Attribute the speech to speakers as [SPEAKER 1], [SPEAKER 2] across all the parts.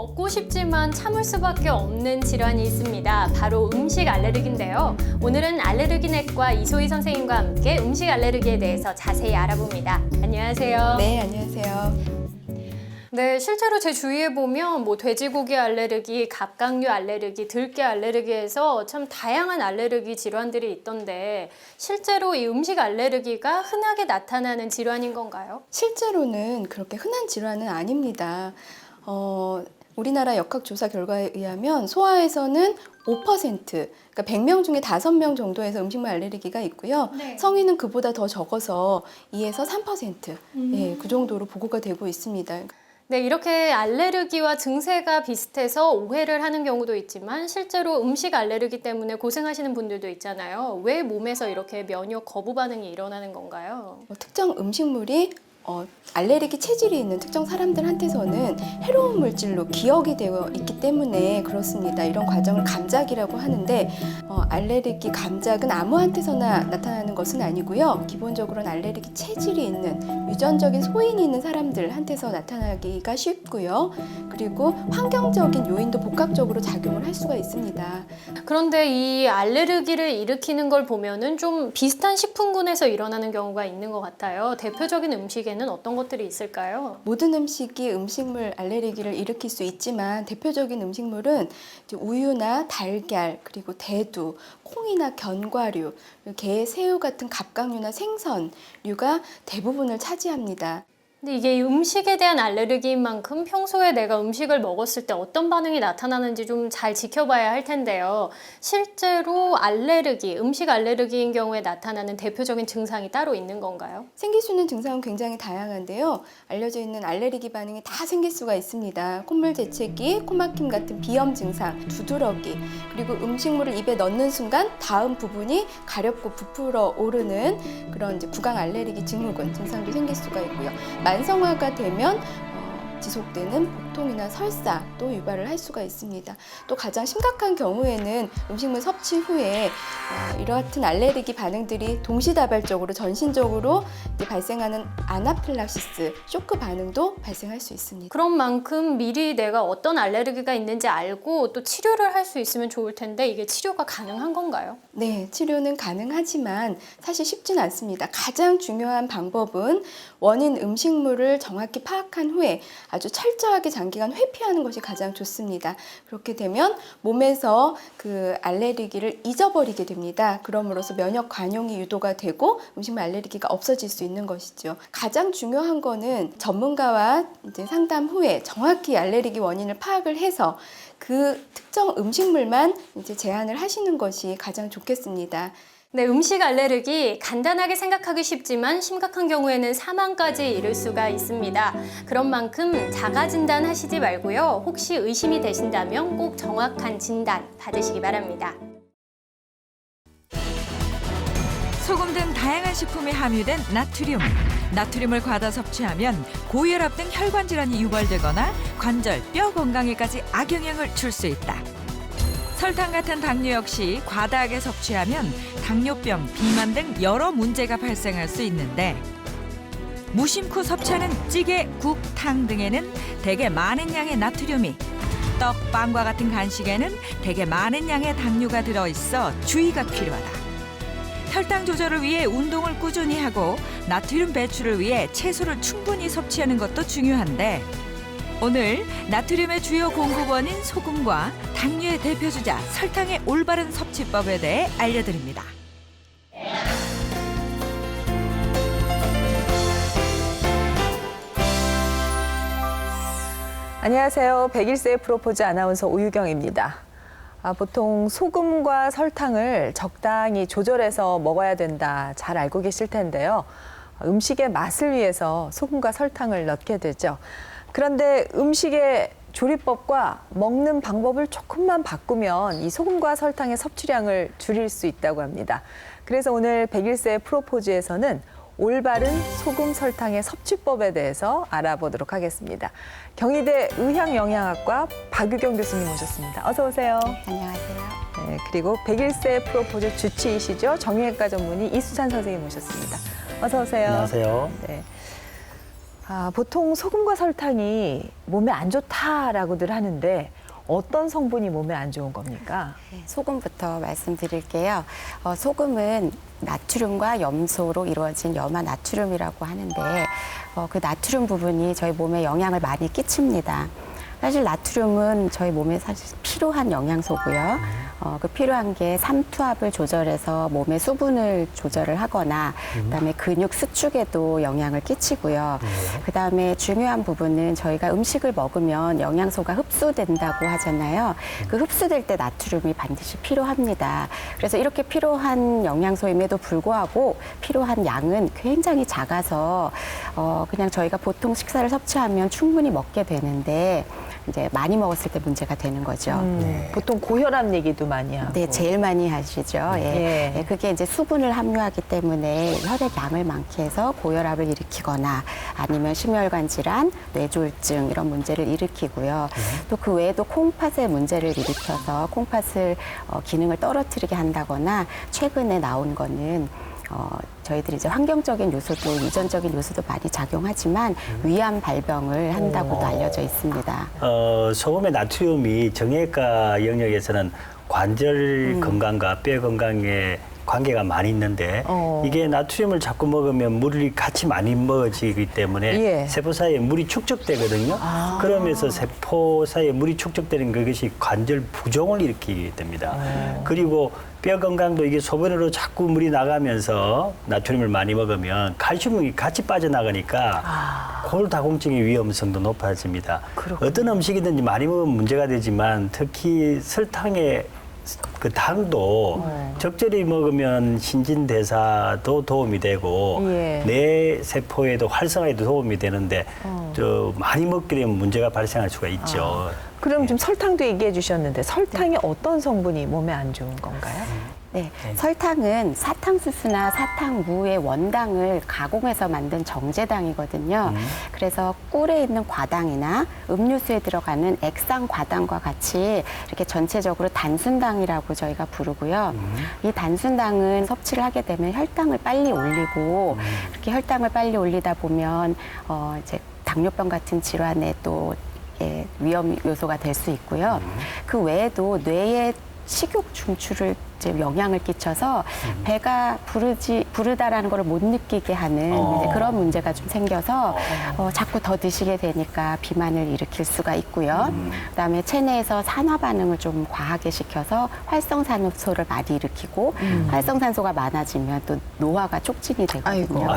[SPEAKER 1] 먹고 싶지만 참을 수밖에 없는 질환이 있습니다. 바로 음식 알레르기인데요. 오늘은 알레르기내과 이소희 선생님과 함께 음식 알레르기에 대해서 자세히 알아봅니다. 안녕하세요.
[SPEAKER 2] 네, 안녕하세요.
[SPEAKER 1] 네, 실제로 제 주위에 보면 돼지고기 알레르기, 갑각류 알레르기, 들깨 알레르기에서 참 다양한 알레르기 질환들이 있던데 실제로 이 음식 알레르기가 흔하게 나타나는 질환인 건가요?
[SPEAKER 2] 실제로는 그렇게 흔한 질환은 아닙니다. 우리나라 역학조사 결과에 의하면 소아에서는 5%, 그러니까 100명 중에 5명 정도에서 음식물 알레르기가 있고요.
[SPEAKER 1] 네.
[SPEAKER 2] 성인은 그보다 더 적어서 2에서 3%, 예, 그 정도로 보고가 되고 있습니다.
[SPEAKER 1] 네, 이렇게 알레르기와 증세가 비슷해서 오해를 하는 경우도 있지만 실제로 음식 알레르기 때문에 고생하시는 분들도 있잖아요. 왜 몸에서 이렇게 면역 거부 반응이 일어나는 건가요?
[SPEAKER 2] 특정 음식물이 알레르기 체질이 있는 특정 사람들한테서는 해로운 물질로 기억이 되어 있기 때문에 그렇습니다. 이런 과정을 감작이라고 하는데 알레르기 감작은 아무한테서나 나타나는 것은 아니고요. 기본적으로는 알레르기 체질이 있는 유전적인 소인이 있는 사람들한테서 나타나기가 쉽고요. 그리고 환경적인 요인도 복합적으로 작용을 할 수가 있습니다.
[SPEAKER 1] 그런데 이 알레르기를 일으키는 걸 보면은 좀 비슷한 식품군에서 일어나는 경우가 있는 것 같아요. 대표적인 음식에는 어떤 것들이 있을까요?
[SPEAKER 2] 모든 음식이 음식물 알레르기를 일으킬 수 있지만 대표적인 음식물은 이제 우유나 달걀, 그리고 대두, 콩이나 견과류, 게, 새우 같은 갑각류나 생선류가 대부분을 차지합니다.
[SPEAKER 1] 근데 이게 음식에 대한 알레르기인 만큼 평소에 내가 음식을 먹었을 때 어떤 반응이 나타나는지 좀 잘 지켜봐야 할 텐데요. 실제로 알레르기, 음식 알레르기인 경우에 나타나는 대표적인 증상이 따로 있는 건가요?
[SPEAKER 2] 생길 수 있는 증상은 굉장히 다양한데요. 알려져 있는 알레르기 반응이 다 생길 수가 있습니다. 콧물 재채기, 코막힘 같은 비염 증상, 두드러기, 그리고 음식물을 입에 넣는 순간 닿은 부분이 가렵고 부풀어 오르는 그런 이제 구강 알레르기 증후군 증상도 생길 수가 있고요. 만성화가 되면 지속되는 복통이나 설사도 유발을 할 수가 있습니다. 또 가장 심각한 경우에는 음식물 섭취 후에 이러한 알레르기 반응들이 동시다발적으로 전신적으로 이제 발생하는 아나필락시스, 쇼크 반응도 발생할 수 있습니다.
[SPEAKER 1] 그런 만큼 미리 내가 어떤 알레르기가 있는지 알고 또 치료를 할 수 있으면 좋을 텐데 이게 치료가 가능한 건가요?
[SPEAKER 2] 네, 치료는 가능하지만 사실 쉽진 않습니다. 가장 중요한 방법은 원인 음식물을 정확히 파악한 후에 아주 철저하게 장기간 회피하는 것이 가장 좋습니다. 그렇게 되면 몸에서 그 알레르기를 잊어버리게 됩니다. 그럼으로써 면역 관용이 유도가 되고 음식물 알레르기가 없어질 수 있는 것이죠. 가장 중요한 거는 전문가와 이제 상담 후에 정확히 알레르기 원인을 파악을 해서 그 특정 음식물만 이제 제한을 하시는 것이 가장 좋겠습니다.
[SPEAKER 1] 네, 음식 알레르기 간단하게 생각하기 쉽지만 심각한 경우에는 사망까지 이를 수가 있습니다. 그런 만큼 자가 진단하시지 말고요. 혹시 의심이 되신다면 꼭 정확한 진단 받으시기 바랍니다.
[SPEAKER 3] 소금 등 다양한 식품에 함유된 나트륨. 나트륨을 과다 섭취하면 고혈압 등 혈관 질환이 유발되거나 관절, 뼈 건강에까지 악영향을 줄 수 있다. 설탕 같은 당류 역시 과다하게 섭취하면 당뇨병, 비만 등 여러 문제가 발생할 수 있는데 무심코 섭취하는 찌개, 국, 탕 등에는 대개 많은 양의 나트륨이, 떡, 빵과 같은 간식에는 대개 많은 양의 당류가 들어있어 주의가 필요하다. 혈당 조절을 위해 운동을 꾸준히 하고 나트륨 배출을 위해 채소를 충분히 섭취하는 것도 중요한데 오늘 나트륨의 주요 공급원인 소금과 당류의 대표주자 설탕의 올바른 섭취법에 대해 알려드립니다.
[SPEAKER 4] 안녕하세요. 101세의 프로포즈 아나운서 오유경입니다. 보통 소금과 설탕을 적당히 조절해서 먹어야 된다 잘 알고 계실 텐데요. 음식의 맛을 위해서 소금과 설탕을 넣게 되죠. 그런데 음식의 조리법과 먹는 방법을 조금만 바꾸면 이 소금과 설탕의 섭취량을 줄일 수 있다고 합니다. 그래서 오늘 101세의 프로포즈에서는 올바른 소금 설탕의 섭취법에 대해서 알아보도록 하겠습니다. 경희대 의학영양학과 박유경 교수님 모셨습니다. 어서 오세요.
[SPEAKER 2] 안녕하세요.
[SPEAKER 4] 네, 그리고 101세 프로포즈 주치의시죠. 정형외과 전문의 이수찬 선생님 모셨습니다. 어서 오세요.
[SPEAKER 5] 안녕하세요.
[SPEAKER 4] 네. 보통 소금과 설탕이 몸에 안 좋다라고들 하는데 어떤 성분이 몸에 안 좋은 겁니까?
[SPEAKER 5] 소금부터 말씀드릴게요. 소금은 나트륨과 염소로 이루어진 염화 나트륨이라고 하는데 그 나트륨 부분이 저희 몸에 영향을 많이 끼칩니다. 사실 나트륨은 저희 몸에 사실 필요한 영양소고요. 그 필요한 게 삼투압을 조절해서 몸의 수분을 조절을 하거나 그다음에 근육 수축에도 영향을 끼치고요. 그다음에 중요한 부분은 저희가 음식을 먹으면 영양소가 흡수된다고 하잖아요. 그 흡수될 때 나트륨이 반드시 필요합니다. 그래서 이렇게 필요한 영양소임에도 불구하고 필요한 양은 굉장히 작아서 그냥 저희가 보통 식사를 섭취하면 충분히 먹게 되는데 이제 많이 먹었을 때 문제가 되는 거죠.
[SPEAKER 4] 보통 고혈압 얘기도 많이 하고.
[SPEAKER 5] 네, 제일 많이 하시죠. 예. 예, 그게 이제 수분을 함유하기 때문에 혈액 양을 많게 해서 고혈압을 일으키거나 아니면 심혈관 질환, 뇌졸중 이런 문제를 일으키고요. 또 그 외에도 콩팥의 문제를 일으켜서 콩팥을 기능을 떨어뜨리게 한다거나 최근에 나온 거는 저희들이 이제 환경적인 요소도 유전적인 요소도 많이 작용하지만 위암 발병을 한다고도 알려져 있습니다.
[SPEAKER 6] 소금의 나트륨이 정형외과 영역에서는 관절 건강과 뼈 건강에 관계가 많이 있는데 이게 나트륨을 자꾸 먹으면 물이 같이 많이 먹어지기 때문에
[SPEAKER 4] 예.
[SPEAKER 6] 세포 사이에 물이 축적되거든요. 그러면서 세포 사이에 물이 축적되는 그것이 관절 부종을 일으키게 됩니다. 그리고 뼈 건강도 이게 소변으로 자꾸 물이 나가면서 나트륨을 많이 먹으면 칼슘이 같이 빠져나가니까 골다공증의 위험성도 높아집니다. 어떤 음식이든지 많이 먹으면 문제가 되지만 특히 설탕의 그 당도 적절히 먹으면 신진대사도 도움이 되고
[SPEAKER 4] 예.
[SPEAKER 6] 뇌 세포에도 활성화에도 도움이 되는데 저 많이 먹게 되면 문제가 발생할 수가 있죠.
[SPEAKER 4] 그럼 좀 설탕도 얘기해 주셨는데 설탕이 어떤 성분이 몸에 안 좋은 건가요?
[SPEAKER 5] 네, 설탕은 사탕수수나 사탕무의 원당을 가공해서 만든 정제당이거든요. 그래서 꿀에 있는 과당이나 음료수에 들어가는 액상 과당과 같이 이렇게 전체적으로 단순당이라고 저희가 부르고요. 이 단순당은 섭취를 하게 되면 혈당을 빨리 올리고 이렇게 혈당을 빨리 올리다 보면 이제 당뇨병 같은 질환에 또 위험 요소가 될 수 있고요. 그 외에도 뇌에 식욕 중추를 이제 영향을 끼쳐서 배가 부르다라는 걸 못 느끼게 하는 이제 그런 문제가 좀 생겨서 자꾸 더 드시게 되니까 비만을 일으킬 수가 있고요. 그다음에 체내에서 산화 반응을 좀 과하게 시켜서 활성산소를 많이 일으키고 활성산소가 많아지면 또 노화가 촉진이 되거든요.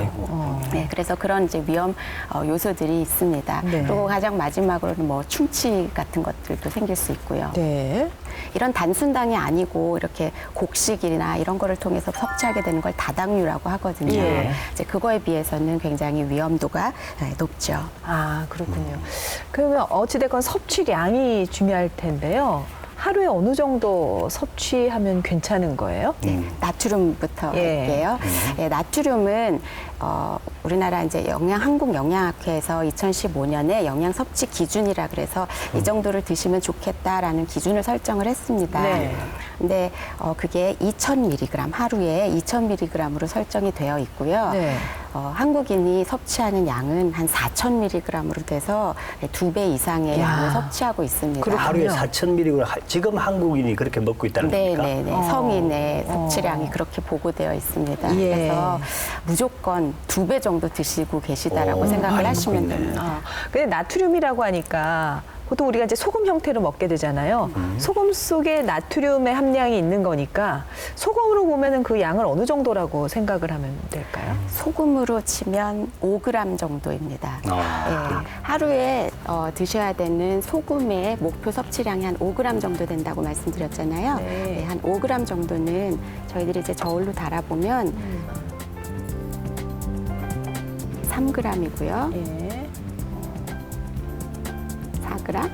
[SPEAKER 5] 네, 그래서 그런 이제 위험 요소들이 있습니다.
[SPEAKER 4] 네.
[SPEAKER 5] 그리고 가장 마지막으로는 뭐 충치 같은 것들도 생길 수 있고요.
[SPEAKER 4] 네.
[SPEAKER 5] 이런 단순당이 아니고 이렇게 곡식이나 이런 거를 통해서 섭취하게 되는 걸 다당류라고 하거든요.
[SPEAKER 4] 예.
[SPEAKER 5] 이제 그거에 비해서는 굉장히 위험도가 높죠.
[SPEAKER 4] 아, 그렇군요. 그러면 어찌됐건 섭취량이 중요할 텐데요. 하루에 어느 정도 섭취하면 괜찮은 거예요?
[SPEAKER 5] 네, 나트륨부터
[SPEAKER 4] 예.
[SPEAKER 5] 할게요. 예, 나트륨은 우리나라 이제 한국영양학회에서 2015년에 영양 섭취 기준이라 그래서 이 정도를 드시면 좋겠다라는 기준을 설정을 했습니다.
[SPEAKER 4] 네.
[SPEAKER 5] 근데 그게 2,000mg 하루에 2,000mg으로 설정이 되어 있고요.
[SPEAKER 4] 네.
[SPEAKER 5] 한국인이 섭취하는 양은 한 4,000mg으로 돼서 2배 이상의
[SPEAKER 4] 야.
[SPEAKER 5] 양을 섭취하고 있습니다.
[SPEAKER 6] 하루에 4,000mg 지금 한국인이 그렇게 먹고 있다는
[SPEAKER 5] 네,
[SPEAKER 6] 겁니까?
[SPEAKER 5] 네, 네. 성인의 섭취량이 그렇게 보고되어 있습니다.
[SPEAKER 4] 예.
[SPEAKER 5] 그래서 무조건 2배 정도 드시고 계시다라고
[SPEAKER 6] 오,
[SPEAKER 5] 생각을
[SPEAKER 6] 많이
[SPEAKER 5] 하시면
[SPEAKER 6] 먹고 있네.
[SPEAKER 5] 됩니다.
[SPEAKER 4] 근데 나트륨이라고 하니까 보통 우리가 이제 소금 형태로 먹게 되잖아요. 소금 속에 나트륨의 함량이 있는 거니까 소금으로 보면은 그 양을 어느 정도라고 생각을 하면 될까요?
[SPEAKER 5] 소금으로 치면 5g 정도입니다. 예, 하루에 드셔야 되는 소금의 목표 섭취량이 한 5g 정도 된다고 말씀드렸잖아요.
[SPEAKER 4] 네.
[SPEAKER 5] 네, 한 5g 정도는 저희들이 이제 저울로 달아보면 3g이고요.
[SPEAKER 4] 예.
[SPEAKER 5] 4g,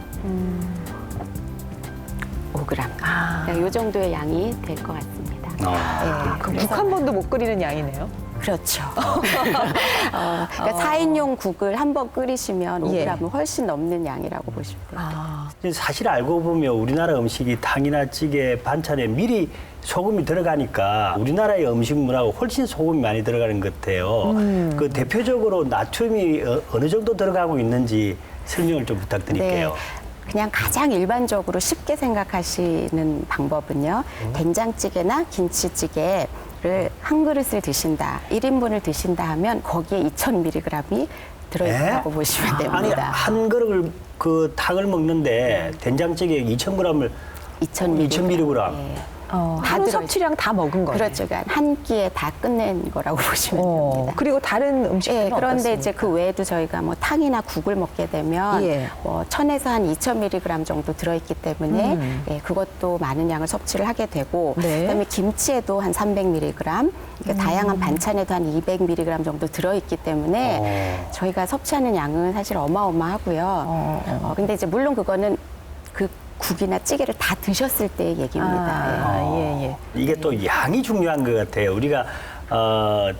[SPEAKER 5] 5g.
[SPEAKER 4] 아,
[SPEAKER 5] 이 정도의 양이 될 것 같습니다.
[SPEAKER 6] 아,
[SPEAKER 5] 예,
[SPEAKER 4] 그럼
[SPEAKER 5] 그래서
[SPEAKER 4] 국 한 번도 못 끓이는 양이네요.
[SPEAKER 5] 그렇죠. 그러니까 4인용 국을 한번 끓이시면 5g은 훨씬 넘는 양이라고 보시면 됩니다.
[SPEAKER 6] 사실 알고 보면 우리나라 음식이 탕이나 찌개, 반찬에 미리 소금이 들어가니까 우리나라의 음식 문화가 훨씬 소금이 많이 들어가는 것 같아요. 그 대표적으로 나트륨이 어느 정도 들어가고 있는지 설명을 좀 부탁드릴게요.
[SPEAKER 5] 네. 그냥 가장 일반적으로 쉽게 생각하시는 방법은요. 된장찌개나 김치찌개를 한 그릇을 드신다, 1인분을 드신다 하면 거기에 2000mg이 들어있다고 보시면
[SPEAKER 6] 아니,
[SPEAKER 5] 됩니다.
[SPEAKER 6] 한 그릇을 그 탕을 먹는데 된장찌개에 2000g을 2000mg.
[SPEAKER 5] 예.
[SPEAKER 4] 하루
[SPEAKER 5] 들어있-
[SPEAKER 4] 섭취량 다 먹은 거예요.
[SPEAKER 5] 그렇죠. 그러니까 한 끼에 다 끝낸 거라고 보시면 됩니다.
[SPEAKER 4] 그리고 다른 음식들은
[SPEAKER 5] 예, 그런데
[SPEAKER 4] 어떻습니까?
[SPEAKER 5] 이제 그 외에도 저희가 뭐 탕이나 국을 먹게 되면
[SPEAKER 4] 예.
[SPEAKER 5] 뭐 1000에서 한 2000mg 정도 들어있기 때문에 예, 그것도 많은 양을 섭취를 하게 되고
[SPEAKER 4] 네.
[SPEAKER 5] 그다음에 김치에도 한 300mg, 그러니까 다양한 반찬에도 한 200mg 정도 들어있기 때문에 저희가 섭취하는 양은 사실 어마어마하고요. 근데 이제 물론 그거는 그 국이나 찌개를 다 드셨을 때의 얘기입니다. 예.
[SPEAKER 4] 예.
[SPEAKER 6] 이게 또 양이 중요한 것 같아요. 우리가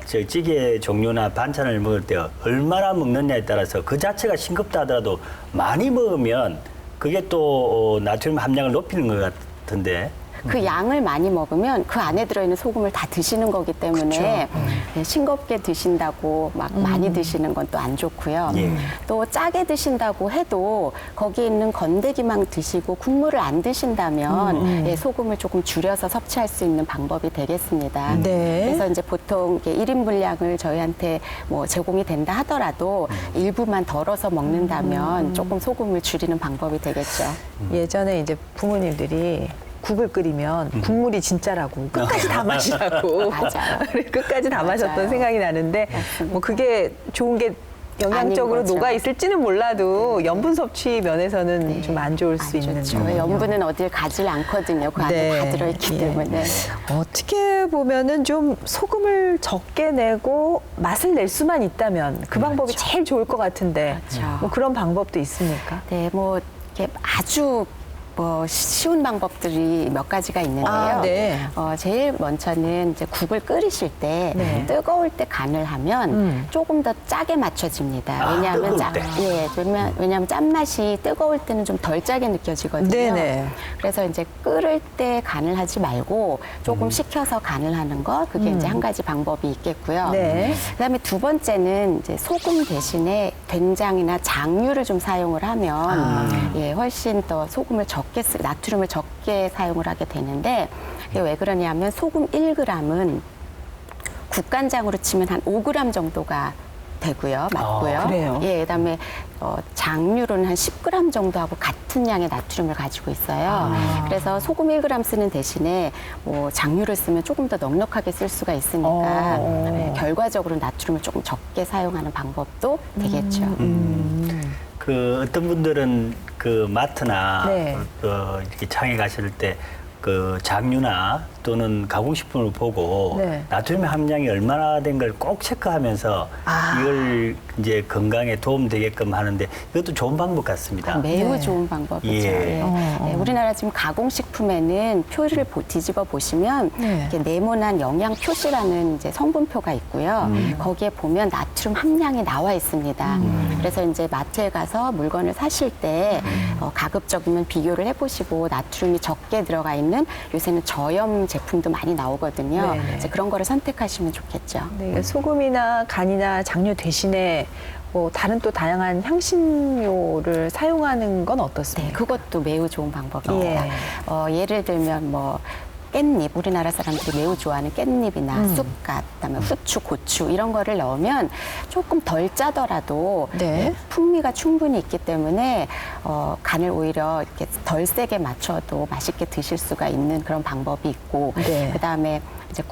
[SPEAKER 6] 저 찌개 종류나 반찬을 먹을 때 얼마나 먹느냐에 따라서 그 자체가 싱겁다 하더라도 많이 먹으면 그게 또 나트륨 함량을 높이는 것 같은데.
[SPEAKER 5] 그 양을 많이 먹으면 그 안에 들어있는 소금을 다 드시는 거기 때문에 네, 싱겁게 드신다고 막 많이 드시는 건 또 안 좋고요.
[SPEAKER 6] 예.
[SPEAKER 5] 또 짜게 드신다고 해도 거기에 있는 건더기만 드시고 국물을 안 드신다면 예, 소금을 조금 줄여서 섭취할 수 있는 방법이 되겠습니다.
[SPEAKER 4] 네.
[SPEAKER 5] 그래서 이제 보통 이렇게 1인 분량을 저희한테 뭐 제공이 된다 하더라도 일부만 덜어서 먹는다면 조금 소금을 줄이는 방법이 되겠죠.
[SPEAKER 4] 예전에 이제 부모님들이 국을 끓이면 국물이 진짜라고 끝까지 다 마시라고
[SPEAKER 5] 맞아요.
[SPEAKER 4] 끝까지 다 마셨던
[SPEAKER 5] 맞아요.
[SPEAKER 4] 생각이 나는데
[SPEAKER 5] 맞습니다.
[SPEAKER 4] 뭐 그게 좋은 게 영양적으로
[SPEAKER 5] 아닌 거죠.
[SPEAKER 4] 녹아 있을지는 몰라도 염분 섭취 면에서는 좀 안 좋을 수 있는
[SPEAKER 5] 좋죠.
[SPEAKER 4] 거군요.
[SPEAKER 5] 염분은 어딜 가질 않거든요. 그 안에
[SPEAKER 4] 네.
[SPEAKER 5] 다 들어있기
[SPEAKER 4] 예.
[SPEAKER 5] 때문에.
[SPEAKER 4] 어떻게 보면은 좀 소금을 적게 내고 맛을 낼 수만 있다면 그 방법이 제일 좋을 것 같은데
[SPEAKER 5] 그렇죠.
[SPEAKER 4] 뭐 그런 방법도 있습니까?
[SPEAKER 5] 네, 뭐 이렇게 아주 뭐 쉬운 방법들이 몇 가지가 있는데요.
[SPEAKER 4] 아, 네.
[SPEAKER 5] 제일 먼저는 이제 국을 끓이실 때
[SPEAKER 4] 네.
[SPEAKER 5] 뜨거울 때 간을 하면 조금 더 짜게 맞춰집니다. 왜냐하면
[SPEAKER 6] 뜨거울 때.
[SPEAKER 5] 왜냐하면 짠맛이 뜨거울 때는 좀 덜 짜게 느껴지거든요.
[SPEAKER 4] 네네.
[SPEAKER 5] 그래서 이제 끓을 때 간을 하지 말고 조금 식혀서 간을 하는 거 그게 이제 한 가지 방법이 있겠고요.
[SPEAKER 4] 네.
[SPEAKER 5] 그다음에 두 번째는 이제 소금 대신에 된장이나 장류를 좀 사용을 하면 예, 훨씬 더 소금을 나트륨을 적게 사용을 하게 되는데 이게 왜 그러냐면 소금 1g은 국간장으로 치면 한 5g 정도가 되고요, 맞고요.
[SPEAKER 4] 그래요?
[SPEAKER 5] 예, 그다음에 장류로는 한 10g 정도하고 같은 양의 나트륨을 가지고 있어요. 그래서 소금 1g 쓰는 대신에 뭐 장류를 쓰면 조금 더 넉넉하게 쓸 수가 있으니까 네, 결과적으로 나트륨을 조금 적게 사용하는 방법도 되겠죠.
[SPEAKER 6] 그 어떤 분들은 그 마트나
[SPEAKER 4] 네.
[SPEAKER 6] 이렇게 장에 가실 때 그 장류나 또는 가공식품을 보고
[SPEAKER 4] 네.
[SPEAKER 6] 나트륨 함량이 얼마나 된 걸 꼭 체크하면서 이걸 이제 건강에 도움되게끔 하는데 이것도 좋은 방법 같습니다.
[SPEAKER 5] 매우
[SPEAKER 4] 네.
[SPEAKER 5] 좋은 방법이죠.
[SPEAKER 6] 예.
[SPEAKER 5] 예. 네, 우리나라 지금 가공식품에는 표를 뒤집어 보시면
[SPEAKER 4] 네.
[SPEAKER 5] 이렇게 네모난 영양 표시라는 이제 성분표가 있고요. 거기에 보면 나트륨 함량이 나와 있습니다. 그래서 이제 마트에 가서 물건을 사실 때 가급적이면 비교를 해보시고 나트륨이 적게 들어가 있는 요새는 저염 제품도 많이 나오거든요.
[SPEAKER 4] 네네.
[SPEAKER 5] 이제 그런 거를 선택하시면 좋겠죠.
[SPEAKER 4] 네, 소금이나 간이나 장류 대신에 뭐 다른 또 다양한 향신료를 사용하는 건
[SPEAKER 5] 네,
[SPEAKER 4] 어떻습니까?
[SPEAKER 5] 그것도 매우 좋은 방법입니다. 예를 들면 뭐 깻잎, 우리나라 사람들이 매우 좋아하는 깻잎이나 쑥갓, 그다음에 후추, 고추 이런 거를 넣으면 조금 덜 짜더라도
[SPEAKER 4] 네.
[SPEAKER 5] 풍미가 충분히 있기 때문에 간을 오히려 이렇게 덜 세게 맞춰도 맛있게 드실 수가 있는 그런 방법이 있고
[SPEAKER 4] 네.
[SPEAKER 5] 그다음에 이제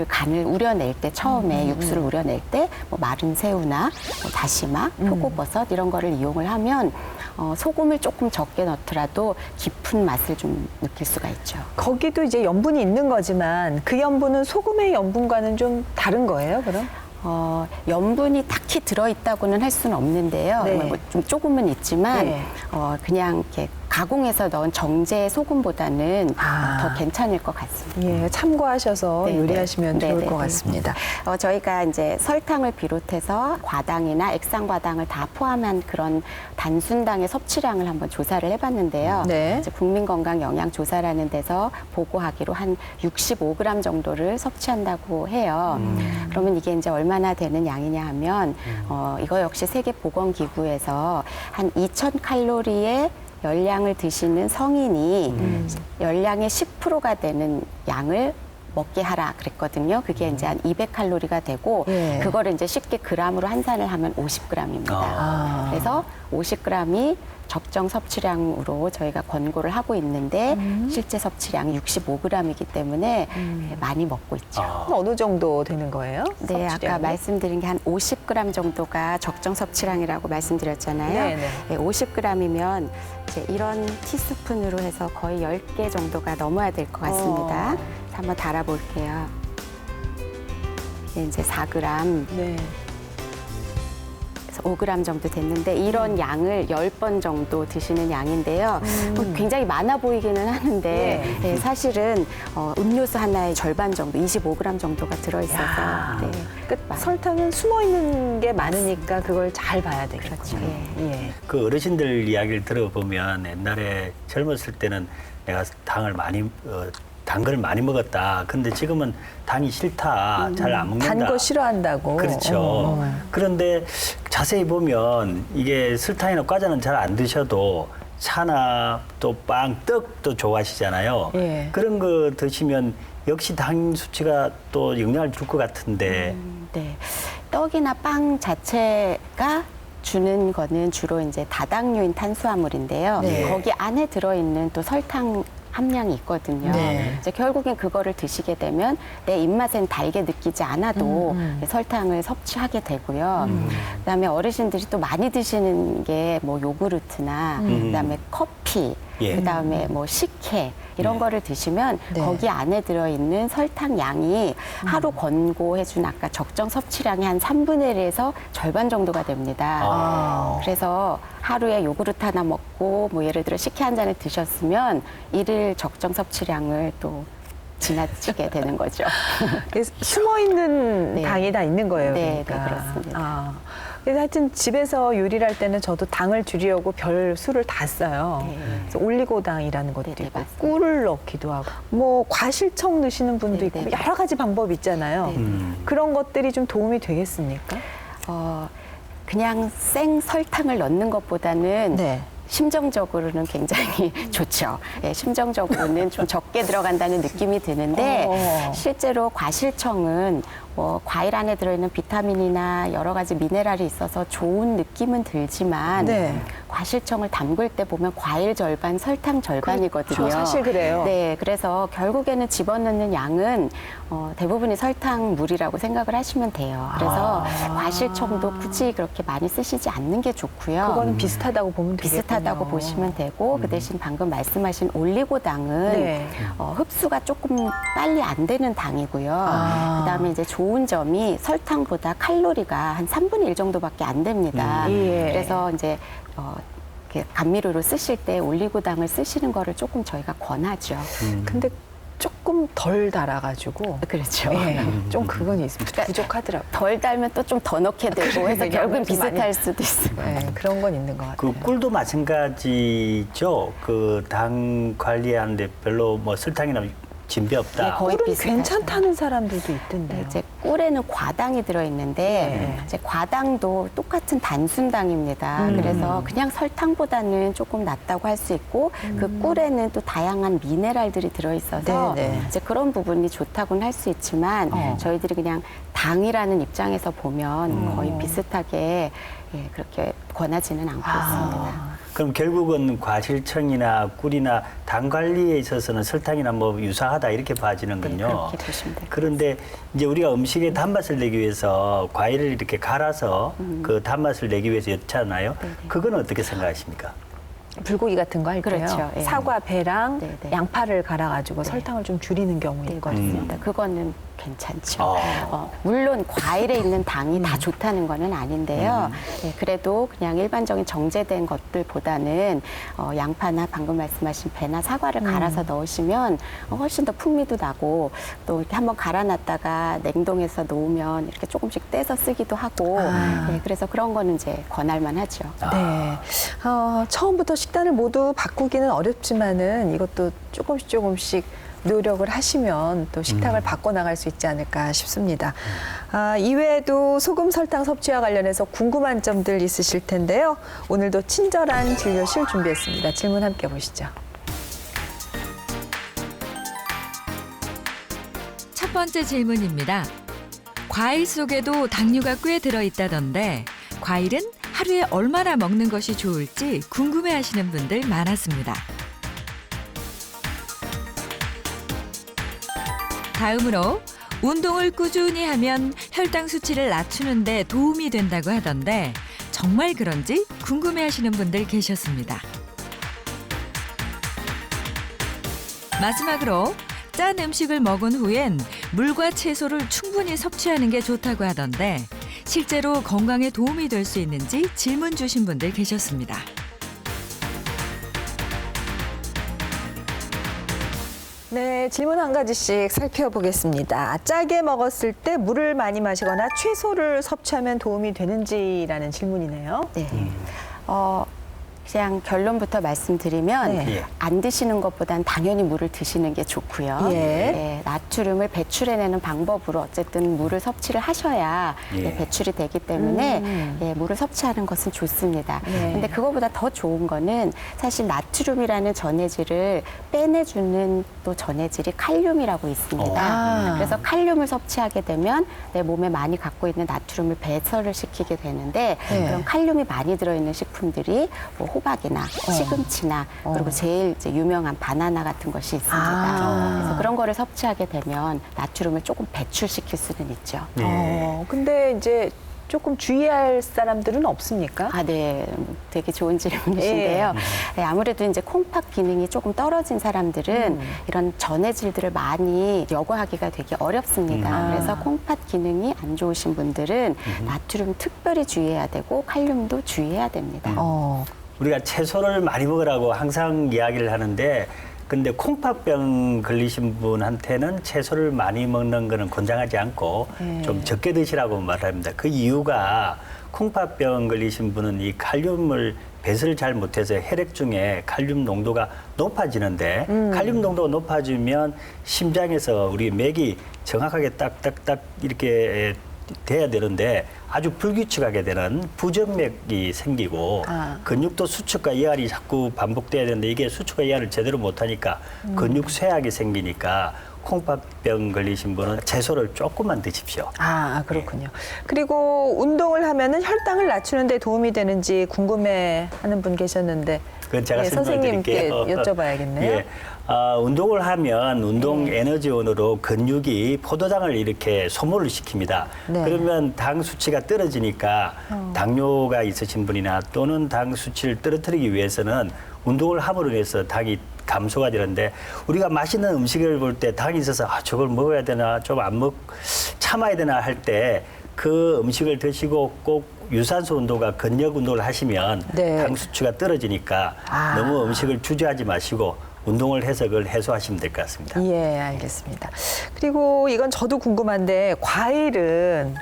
[SPEAKER 5] 간을 우려낼 때 처음에 육수를 우려낼 때 뭐 마른 새우나 뭐 다시마, 표고버섯 이런 거를 이용을 하면 소금을 조금 적게 넣더라도 깊은 맛을 좀 느낄 수가 있죠.
[SPEAKER 4] 거기도 이제 염분이 있는 거지만 그 염분은 소금의 염분과는 좀 다른 거예요, 그럼?
[SPEAKER 5] 염분이 딱히 들어있다고는 할 수는 없는데요.
[SPEAKER 4] 네.
[SPEAKER 5] 뭐 좀 조금은 있지만
[SPEAKER 4] 네.
[SPEAKER 5] 그냥 이렇게 가공해서 넣은 정제 소금보다는 더 괜찮을 것 같습니다.
[SPEAKER 4] 예, 참고하셔서
[SPEAKER 5] 네,
[SPEAKER 4] 요리하시면
[SPEAKER 5] 네.
[SPEAKER 4] 좋을
[SPEAKER 5] 네,
[SPEAKER 4] 것
[SPEAKER 5] 네.
[SPEAKER 4] 같습니다.
[SPEAKER 5] 저희가 이제 설탕을 비롯해서 과당이나 액상과당을 다 포함한 그런 단순당의 섭취량을 한번 조사를 해봤는데요.
[SPEAKER 4] 네.
[SPEAKER 5] 이제 국민건강영양조사라는 데서 보고하기로 한 65g 정도를 섭취한다고 해요. 그러면 이게 이제 얼마나 되는 양이냐 하면 이거 역시 세계보건기구에서 한 2000칼로리의 열량을 드시는 성인이 열량의 10%가 되는 양을 먹게 하라 그랬거든요. 그게 이제 한 200칼로리가 되고
[SPEAKER 4] 예.
[SPEAKER 5] 그거를 이제 쉽게 g으로 환산을 하면 50g입니다. 그래서 50g이 적정 섭취량으로 저희가 권고를 하고 있는데 실제 섭취량이 65g이기 때문에 많이 먹고 있죠.
[SPEAKER 4] 어느 정도 되는 거예요?
[SPEAKER 5] 네, 아까
[SPEAKER 4] 섭취량이?
[SPEAKER 5] 말씀드린 게 한 50g 정도가 적정 섭취량이라고 말씀드렸잖아요.
[SPEAKER 4] 네네.
[SPEAKER 5] 네, 50g이면 이제 이런 티스푼으로 해서 거의 10개 정도가 넘어야 될 것 같습니다. 한번 달아볼게요. 이제 4g,
[SPEAKER 4] 네.
[SPEAKER 5] 그래서 5g 정도 됐는데 이런 양을 10번 정도 드시는 양인데요. 굉장히 많아 보이기는 하는데 네, 사실은 음료수 하나의 절반 정도, 25g 정도가 들어있어서 네,
[SPEAKER 4] 그러니까 설탕은 숨어 있는 게 많으니까 그걸 잘 봐야 되겠죠.
[SPEAKER 5] 그렇죠.
[SPEAKER 4] 예.
[SPEAKER 6] 그 어르신들 이야기를 들어보면 옛날에 젊었을 때는 내가 단 걸 많이 먹었다. 근데 지금은 당이 싫다. 잘 안 먹는다.
[SPEAKER 4] 단 거 싫어한다고.
[SPEAKER 6] 그렇죠. 그런데 자세히 보면 이게 설탕이나 과자는 잘 안 드셔도 차나 또 빵, 떡도 좋아하시잖아요.
[SPEAKER 4] 예.
[SPEAKER 6] 그런 거 드시면 역시 당 수치가 또 영향을 줄 것 같은데.
[SPEAKER 5] 네. 떡이나 빵 자체가 주는 거는 주로 이제 다당류인 탄수화물인데요.
[SPEAKER 4] 네.
[SPEAKER 5] 거기 안에 들어있는 또 설탕 함량이 있거든요.
[SPEAKER 4] 네.
[SPEAKER 5] 이제 결국엔 그거를 드시게 되면 내 입맛엔 달게 느끼지 않아도 설탕을 섭취하게 되고요. 그다음에 어르신들이 또 많이 드시는 게 뭐 요구르트나 그다음에 커피,
[SPEAKER 6] 예.
[SPEAKER 5] 그다음에 뭐 식혜 이런 거를 드시면
[SPEAKER 4] 네.
[SPEAKER 5] 거기 안에 들어있는 설탕 양이 하루 권고해준 아까 적정 섭취량의 한 3분의 1에서 절반 정도가 됩니다. 그래서 하루에 요구르트 하나 먹고 뭐 예를 들어 식혜 한 잔을 드셨으면 일일 적정 섭취량을 또 지나치게 되는 거죠.
[SPEAKER 4] 숨어 있는
[SPEAKER 5] 네.
[SPEAKER 4] 당이 다 있는 거예요.
[SPEAKER 5] 네,
[SPEAKER 4] 그러니까.
[SPEAKER 5] 네, 그렇습니다.
[SPEAKER 4] 그래서 하여튼 집에서 요리를 할 때는 저도 당을 줄이려고 별 수를 다 써요.
[SPEAKER 5] 네.
[SPEAKER 4] 그래서 올리고당이라는 것도
[SPEAKER 5] 네, 네,
[SPEAKER 4] 있고
[SPEAKER 5] 맞습니다.
[SPEAKER 4] 꿀을 넣기도 하고 뭐 과실청 넣으시는 분도
[SPEAKER 5] 네,
[SPEAKER 4] 있고
[SPEAKER 5] 네.
[SPEAKER 4] 여러 가지 방법이 있잖아요.
[SPEAKER 5] 네.
[SPEAKER 4] 그런 것들이 좀 도움이 되겠습니까?
[SPEAKER 5] 그냥 생 설탕을 넣는 것보다는
[SPEAKER 4] 네.
[SPEAKER 5] 심정적으로는 굉장히 좋죠. 예, 심정적으로는 좀 적게 들어간다는 느낌이 드는데 실제로 과실청은 뭐 과일 안에 들어있는 비타민이나 여러 가지 미네랄이 있어서 좋은 느낌은 들지만
[SPEAKER 4] 네.
[SPEAKER 5] 과실청을 담글 때 보면 과일 절반, 설탕 절반이거든요.
[SPEAKER 4] 그렇죠. 사실 그래요.
[SPEAKER 5] 네, 그래서 결국에는 집어넣는 양은 대부분이 설탕물이라고 생각을 하시면 돼요. 그래서 과실청도 굳이 그렇게 많이 쓰시지 않는 게 좋고요.
[SPEAKER 4] 그거는 비슷하다고 보면 되겠군요.
[SPEAKER 5] 비슷하다고 보시면 되고 그 대신 방금 말씀하신 올리고당은
[SPEAKER 4] 네.
[SPEAKER 5] 흡수가 조금 빨리 안 되는 당이고요. 그다음에 이제 좋은 점이 설탕보다 칼로리가 한 3분의 1 정도밖에 안 됩니다.
[SPEAKER 4] 예.
[SPEAKER 5] 그래서 이제 이렇게 감미료로 쓰실 때 올리고당을 쓰시는 거를 조금 저희가 권하죠.
[SPEAKER 4] 근데 조금 덜 달아가지고
[SPEAKER 5] 그렇죠.
[SPEAKER 4] 예, 좀 그건 있습니다. 부족하더라고요.
[SPEAKER 5] 덜 달면 또 좀 더 넣게 되고 해서
[SPEAKER 4] 그러니까
[SPEAKER 5] 결국은
[SPEAKER 4] 좀 많이-
[SPEAKER 5] 비슷할 수도 있어요.
[SPEAKER 4] 네, 그런 건 있는 것 같아요.
[SPEAKER 6] 그 꿀도 마찬가지죠. 그 당 관리하는데 별로 뭐 설탕이나 진배 없다.
[SPEAKER 5] 네, 거의
[SPEAKER 4] 꿀은
[SPEAKER 5] 비슷하죠.
[SPEAKER 4] 괜찮다는 사람들도 있던데요.
[SPEAKER 5] 네, 이제 꿀에는 과당이 들어있는데
[SPEAKER 4] 네.
[SPEAKER 5] 이제 과당도 똑같은 단순당입니다. 그래서 그냥 설탕보다는 조금 낫다고 할 수 있고 그 꿀에는 또 다양한 미네랄들이 들어있어서
[SPEAKER 4] 네, 네.
[SPEAKER 5] 이제 그런 부분이 좋다고는 할 수 있지만 저희들이 그냥 당이라는 입장에서 보면 거의 비슷하게 그렇게 권하지는 않고 있습니다.
[SPEAKER 6] 그럼 결국은 과실청이나 꿀이나 당 관리에 있어서는 설탕이나 뭐 유사하다 이렇게
[SPEAKER 5] 네,
[SPEAKER 6] 봐지는군요.
[SPEAKER 5] 그렇게 보시면 돼요.
[SPEAKER 6] 그런데 이제 우리가 음식의 단맛을 내기 위해서 과일을 이렇게 갈아서 그 단맛을 내기 위해서 였잖아요. 그건 어떻게 생각하십니까?
[SPEAKER 4] 불고기 같은 거 할 때요.
[SPEAKER 5] 그렇죠. 예.
[SPEAKER 4] 사과, 배랑
[SPEAKER 5] 네, 네.
[SPEAKER 4] 양파를 갈아가지고 설탕을 좀 줄이는 경우
[SPEAKER 5] 네,
[SPEAKER 4] 있거든요.
[SPEAKER 5] 맞습니다. 그거는 괜찮죠. 물론 과일에 있는 당이 다 좋다는 거는 아닌데요. 네, 그래도 그냥 일반적인 정제된 것들보다는 양파나 방금 말씀하신 배나 사과를 갈아서 넣으시면 훨씬 더 풍미도 나고 또 이렇게 한번 갈아놨다가 냉동해서 놓으면 이렇게 조금씩 떼서 쓰기도 하고 네, 그래서 그런 거는 이제 권할만 하죠.
[SPEAKER 4] 네. 처음부터 식단을 모두 바꾸기는 어렵지만은 이것도 조금씩 노력을 하시면 또 식탁을 바꿔나갈 수 있지 않을까 싶습니다. 이외에도 소금, 설탕 섭취와 관련해서 궁금한 점들 있으실 텐데요. 오늘도 친절한 진료실 준비했습니다. 질문 함께 보시죠.
[SPEAKER 3] 첫 번째 질문입니다. 과일 속에도 당류가 꽤 들어있다던데 과일은 하루에 얼마나 먹는 것이 좋을지 궁금해하시는 분들 많았습니다. 다음으로 운동을 꾸준히 하면 혈당 수치를 낮추는 데 도움이 된다고 하던데 정말 그런지 궁금해하시는 분들 계셨습니다. 마지막으로 짠 음식을 먹은 후엔 물과 채소를 충분히 섭취하는 게 좋다고 하던데 실제로 건강에 도움이 될 수 있는지 질문 주신 분들 계셨습니다.
[SPEAKER 4] 네, 질문 한 가지씩 살펴보겠습니다. 짜게 먹었을 때 물을 많이 마시거나 채소를 섭취하면 도움이 되는지라는 질문이네요.
[SPEAKER 5] 네. 그냥 결론부터 말씀드리면
[SPEAKER 4] 네.
[SPEAKER 5] 안 드시는 것보단 당연히 물을 드시는 게 좋고요.
[SPEAKER 4] 예.
[SPEAKER 5] 네, 나트륨을 배출해내는 방법으로 어쨌든 물을 섭취를 하셔야
[SPEAKER 6] 예.
[SPEAKER 5] 네, 배출이 되기 때문에 예, 물을 섭취하는 것은 좋습니다.
[SPEAKER 4] 네.
[SPEAKER 5] 근데 그거보다 더 좋은 거는 사실 나트륨이라는 전해질을 빼내주는 또 전해질이 칼륨이라고 있습니다.
[SPEAKER 4] 아.
[SPEAKER 5] 그래서 칼륨을 섭취하게 되면 내 몸에 많이 갖고 있는 나트륨을 배설을 시키게 되는데
[SPEAKER 4] 네.
[SPEAKER 5] 그런 칼륨이 많이 들어있는 식품들이 뭐 호박이나 시금치나 그리고 제일 이제 유명한 바나나 같은 것이 있습니다.
[SPEAKER 4] 아.
[SPEAKER 5] 그래서 그런 거를 섭취하게 되면 나트륨을 조금 배출시킬 수는 있죠.
[SPEAKER 4] 근데 이제 조금 주의할 사람들은 없습니까?
[SPEAKER 5] 아, 네. 되게 좋은 질문이신데요. 네, 아무래도 이제 콩팥 기능이 조금 떨어진 사람들은 이런 전해질들을 많이 여과하기가 되게 어렵습니다. 그래서 콩팥 기능이 안 좋으신 분들은 나트륨 특별히 주의해야 되고 칼륨도 주의해야 됩니다.
[SPEAKER 6] 우리가 채소를 많이 먹으라고 항상 이야기를 하는데 근데 콩팥병 걸리신 분한테는 채소를 많이 먹는 거는 권장하지 않고 좀 적게 드시라고 말합니다. 그 이유가 콩팥병 걸리신 분은 이 칼륨을 배설을 잘 못해서 혈액 중에 칼륨 농도가 높아지는데 칼륨 농도가 높아지면 심장에서 우리 맥이 정확하게 딱딱딱 이렇게 돼야 되는데 아주 불규칙하게 되는 부정맥이 생기고 근육도 수축과 이완이 자꾸 반복돼야 되는데 이게 수축과 이완을 제대로 못하니까 근육 쇠약이 생기니까 콩팥병 걸리신 분은 채소를 조금만 드십시오.
[SPEAKER 4] 아, 그렇군요. 그리고 운동을 하면은 혈당을 낮추는 데 도움이 되는지 궁금해하는 분 계셨는데
[SPEAKER 6] 그건 제가
[SPEAKER 4] 선생님께
[SPEAKER 6] 설명드릴게요.
[SPEAKER 4] 여쭤봐야겠네요.
[SPEAKER 6] 예. 운동을 하면 운동 에너지원으로 근육이 포도당을 이렇게 소모를 시킵니다.
[SPEAKER 4] 네.
[SPEAKER 6] 그러면 당 수치가 떨어지니까 당뇨가 있으신 분이나 또는 당 수치를 떨어뜨리기 위해서는 운동을 함으로 해서 당이 감소가 되는데 우리가 맛있는 음식을 볼 때 당이 있어서 저걸 먹어야 되나 좀 안 참아야 되나 할 때 그 음식을 드시고 꼭 유산소 운동과 근력 운동을 하시면
[SPEAKER 4] 네.
[SPEAKER 6] 당 수치가 떨어지니까 너무 음식을 주저하지 마시고 운동을 해서 그걸 해소하시면 될 것 같습니다.
[SPEAKER 4] 예, 알겠습니다. 그리고 이건 저도 궁금한데 과일은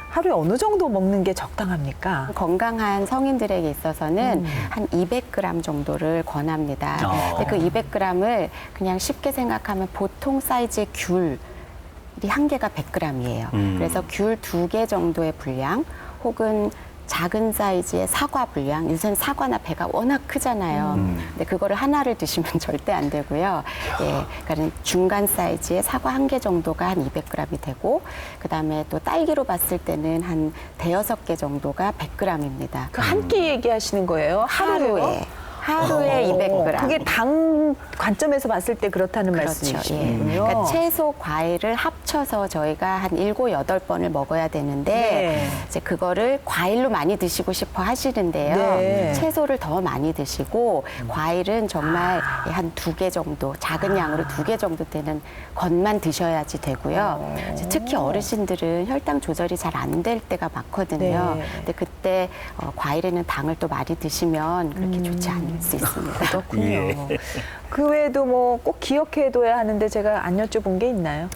[SPEAKER 4] 하루에 어느 정도 먹는 게 적당합니까?
[SPEAKER 5] 건강한 성인들에게 있어서는 한 200g 정도를 권합니다. 근데 그 200g을 그냥 쉽게 생각하면 보통 사이즈의 귤이 한 개가 100g이에요. 그래서 귤 2개 정도의 분량 혹은 작은 사이즈의 사과 분량, 요새는 사과나 배가 워낙 크잖아요. 근데 그거를 하나를 드시면 절대 안 되고요. 예, 그러니까 중간 사이즈의 사과 한 개 정도가 한 200g이 되고, 그 다음에 또 딸기로 봤을 때는 한 5-6개 정도가 100g입니다.
[SPEAKER 4] 그 한 끼 얘기하시는 거예요? 하루에요?
[SPEAKER 5] 하루에 200g.
[SPEAKER 4] 그게 당 관점에서 봤을 때 그렇다는
[SPEAKER 5] 그렇죠.
[SPEAKER 4] 말씀이시군요.
[SPEAKER 5] 예. 그러니까 채소, 과일을 합쳐서 저희가 한 7, 8번을 먹어야 되는데
[SPEAKER 4] 네.
[SPEAKER 5] 이제 그거를 과일로 많이 드시고 싶어 하시는데요.
[SPEAKER 4] 네.
[SPEAKER 5] 채소를 더 많이 드시고 과일은 정말 한 2개 정도, 작은 양으로 2개 정도 되는 것만 드셔야지 되고요. 이제 특히 어르신들은 혈당 조절이 잘 안 될 때가 많거든요.
[SPEAKER 4] 네.
[SPEAKER 5] 근데 그때 과일에는 당을 또 많이 드시면 그렇게 좋지 않을 수 있습니다.
[SPEAKER 4] 그렇군요.
[SPEAKER 6] 예.
[SPEAKER 4] 그 외에도 뭐 꼭 기억해둬야 하는데 제가 안 여쭤본 게 있나요?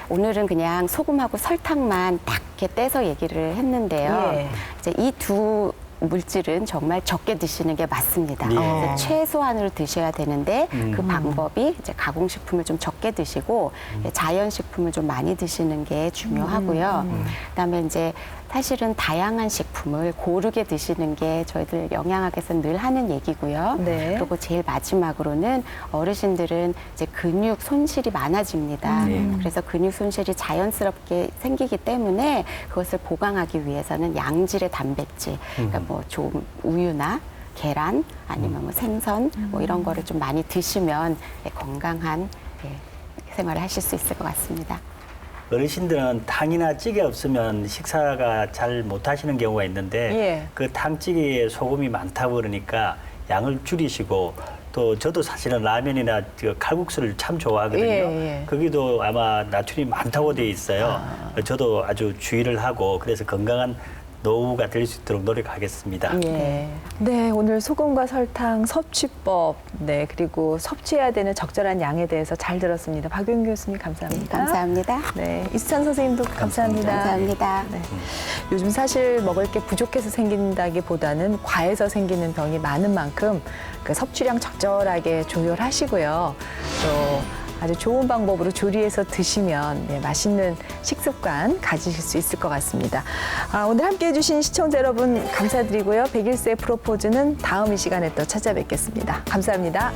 [SPEAKER 5] 오늘은 그냥 소금하고 설탕만 딱 이렇게 떼서 얘기를 했는데요.
[SPEAKER 4] 예.
[SPEAKER 5] 이제 이 두 물질은 정말 적게 드시는 게 맞습니다.
[SPEAKER 6] 예.
[SPEAKER 5] 그래서 최소한으로 드셔야 되는데 그 방법이 이제 가공식품을 좀 적게 드시고 자연식품을 좀 많이 드시는 게 중요하고요. 그다음에 이제 사실은 다양한 식품을 고르게 드시는 게 저희들 영양학에서 늘 하는 얘기고요.
[SPEAKER 4] 네.
[SPEAKER 5] 그리고 제일 마지막으로는 어르신들은 이제 근육 손실이 많아집니다. 그래서 근육 손실이 자연스럽게 생기기 때문에 그것을 보강하기 위해서는 양질의 단백질, 그러니까 뭐 좋은 우유나 계란 아니면 뭐 생선 뭐 이런 거를 좀 많이 드시면 건강한 생활을 하실 수 있을 것 같습니다.
[SPEAKER 6] 어르신들은 탕이나 찌개 없으면 식사가 잘 못하시는 경우가 있는데
[SPEAKER 4] 예.
[SPEAKER 6] 그 탕찌개에 소금이 많다고 그러니까 양을 줄이시고 또 저도 사실은 라면이나 칼국수를 참 좋아하거든요.
[SPEAKER 4] 예, 예.
[SPEAKER 6] 거기도 아마 나트륨이 많다고 돼 있어요. 저도 아주 주의를 하고 그래서 건강한 노후가 될 수 있도록 노력하겠습니다.
[SPEAKER 4] 예. 네, 오늘 소금과 설탕 섭취법, 네, 그리고 섭취해야 되는 적절한 양에 대해서 잘 들었습니다. 박윤 교수님 감사합니다.
[SPEAKER 5] 감사합니다.
[SPEAKER 4] 네, 이수찬 선생님도 감사합니다.
[SPEAKER 5] 감사합니다.
[SPEAKER 4] 네. 요즘 사실 먹을 게 부족해서 생긴다기보다는 과해서 생기는 병이 많은 만큼 그 섭취량 적절하게 조절하시고요. 또 아주 좋은 방법으로 조리해서 드시면 맛있는 식습관 가지실 수 있을 것 같습니다. 오늘 함께해 주신 시청자 여러분 감사드리고요. 101세의 프로포즈는 다음 이 시간에 또 찾아뵙겠습니다. 감사합니다.